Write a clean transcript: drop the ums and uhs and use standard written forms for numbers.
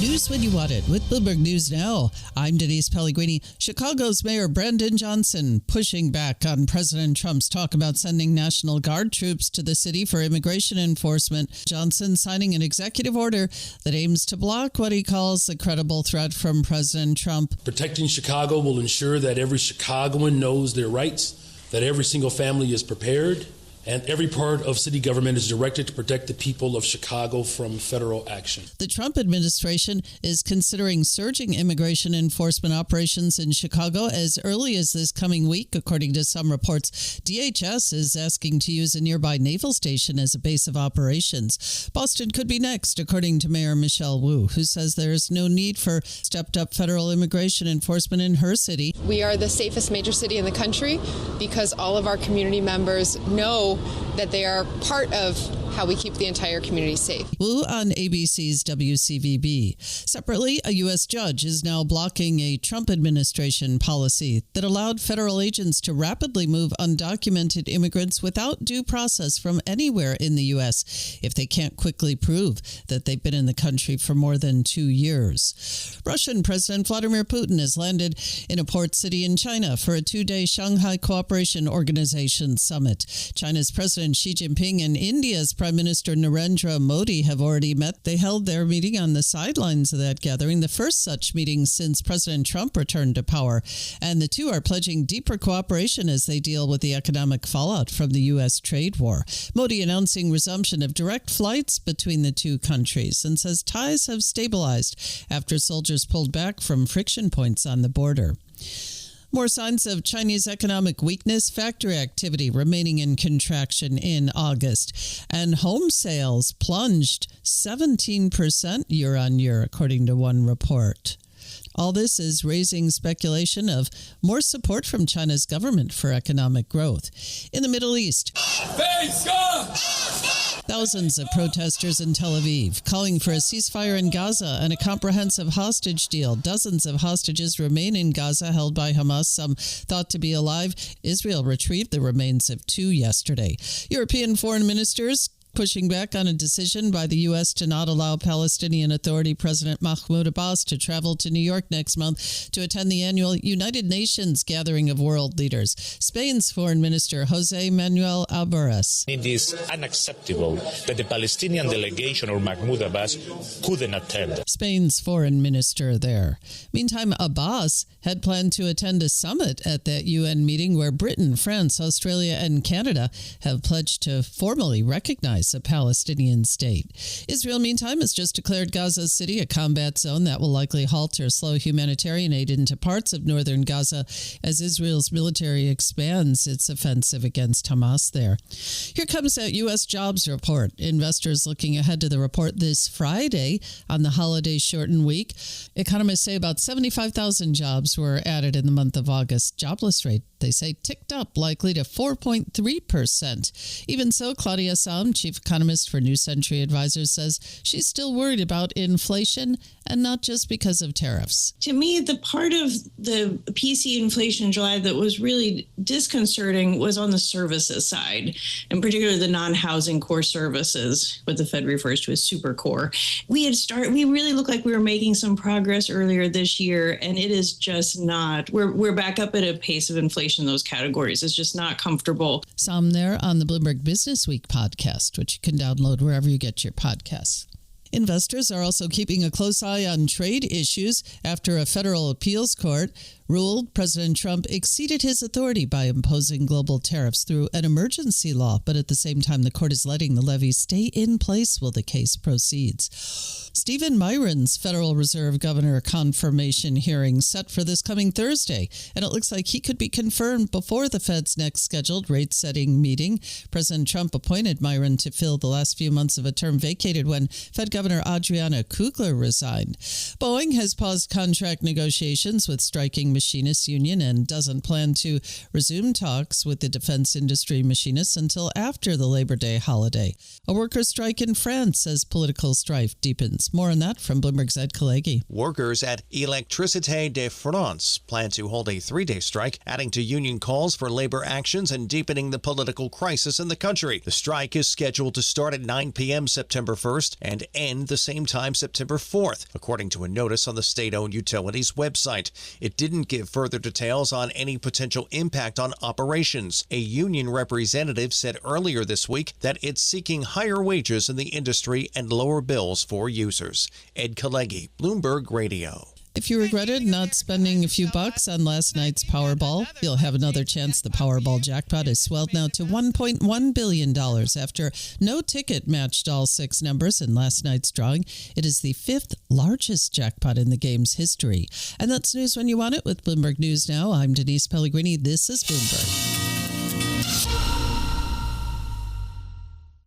News when you want it with Bloomberg News Now. I'm Denise Pellegrini. Chicago's Mayor Brandon Johnson pushing back on President Trump's talk about sending National Guard troops to the city for immigration enforcement. Johnson signing an executive order that aims to block what he calls a credible threat from President Trump. Protecting Chicago will ensure that every Chicagoan knows their rights, that every single family is prepared, and every part of city government is directed to protect the people of Chicago from federal action. The Trump administration is considering surging immigration enforcement operations in Chicago as early as this coming week, according to some reports. DHS is asking to use a nearby naval station as a base of operations. Boston could be next, according to Mayor Michelle Wu, who says there is no need for stepped-up federal immigration enforcement in her city. We are the safest major city in the country because all of our community members know that they are part of how we keep the entire community safe. Wu on ABC's WCVB. Separately, a U.S. judge is now blocking a Trump administration policy that allowed federal agents to rapidly move undocumented immigrants without due process from anywhere in the U.S. if they can't quickly prove that they've been in the country for more than 2 years. Russian President Vladimir Putin has landed in a port city in China for a 2-day Shanghai Cooperation Organization summit. China's President Xi Jinping and India's Prime Minister Narendra Modi have already met. They held their meeting on the sidelines of that gathering, the first such meeting since President Trump returned to power. And the two are pledging deeper cooperation as they deal with the economic fallout from the U.S. trade war. Modi announcing resumption of direct flights between the two countries and says ties have stabilized after soldiers pulled back from friction points on the border. More signs of Chinese economic weakness, factory activity remaining in contraction in August, and home sales plunged 17% year on year, according to one report. All this is raising speculation of more support from China's government for economic growth. In the Middle East, thousands of protesters in Tel Aviv calling for a ceasefire in Gaza and a comprehensive hostage deal. Dozens of hostages remain in Gaza held by Hamas, some thought to be alive. Israel retrieved the remains of 2 yesterday. European foreign ministers pushing back on a decision by the U.S. to not allow Palestinian Authority President Mahmoud Abbas to travel to New York next month to attend the annual United Nations gathering of world leaders. Spain's Foreign Minister Jose Manuel Alvarez. It is unacceptable that the Palestinian delegation or Mahmoud Abbas couldn't attend. Spain's Foreign Minister there. Meantime, Abbas had planned to attend a summit at that UN meeting where Britain, France, Australia, and Canada have pledged to formally recognize a Palestinian state. Israel, meantime, has just declared Gaza City a combat zone that will likely halt or slow humanitarian aid into parts of northern Gaza as Israel's military expands its offensive against Hamas there. Here comes that U.S. jobs report. Investors looking ahead to the report this Friday on the holiday-shortened week. Economists say about 75,000 jobs were added in the month of August. Jobless rate, they say, ticked up, likely to 4.3%. Even so, Claudia Sahm, chief economist for New Century Advisors, says she's still worried about inflation and not just because of tariffs. To me, the part of the PC inflation in July that was really disconcerting was on the services side, in particular the non-housing core services, what the Fed refers to as super core. We really looked like we were making some progress earlier this year, and it is just not. We're back up at a pace of inflation in those categories. It's just not comfortable. Some there on the Bloomberg Business Week podcast, which you can download wherever you get your podcasts. Investors are also keeping a close eye on trade issues after a federal appeals court ruled President Trump exceeded his authority by imposing global tariffs through an emergency law. But at the same time, the court is letting the levies stay in place while the case proceeds. Stephen Myron's Federal Reserve Governor confirmation hearing set for this coming Thursday, and it looks like he could be confirmed before the Fed's next scheduled rate-setting meeting. President Trump appointed Myron to fill the last few months of a term vacated when Fed Governor Adriana Kugler resigned. Boeing has paused contract negotiations with striking machinists union and doesn't plan to resume talks with the defense industry machinists until after the Labor Day holiday. A worker strike in France as political strife deepens. More on that from Bloomberg's Ed Kalegi. Workers at Électricité de France plan to hold a 3-day strike, adding to union calls for labor actions and deepening the political crisis in the country. The strike is scheduled to start at 9 p.m. September 1st and end end the same time September 4th, according to a notice on the state-owned utility's website. It didn't give further details on any potential impact on operations. A union representative said earlier this week that it's seeking higher wages in the industry and lower bills for users. Ed Kalegi, Bloomberg Radio. If you regretted not spending a few bucks on last night's Powerball, you'll have another chance. The Powerball jackpot has swelled now to $1.1 billion after no ticket matched all 6 numbers in last night's drawing. It is the 5th largest jackpot in the game's history. And that's news when you want it with Bloomberg News Now. I'm Denise Pellegrini. This is Bloomberg.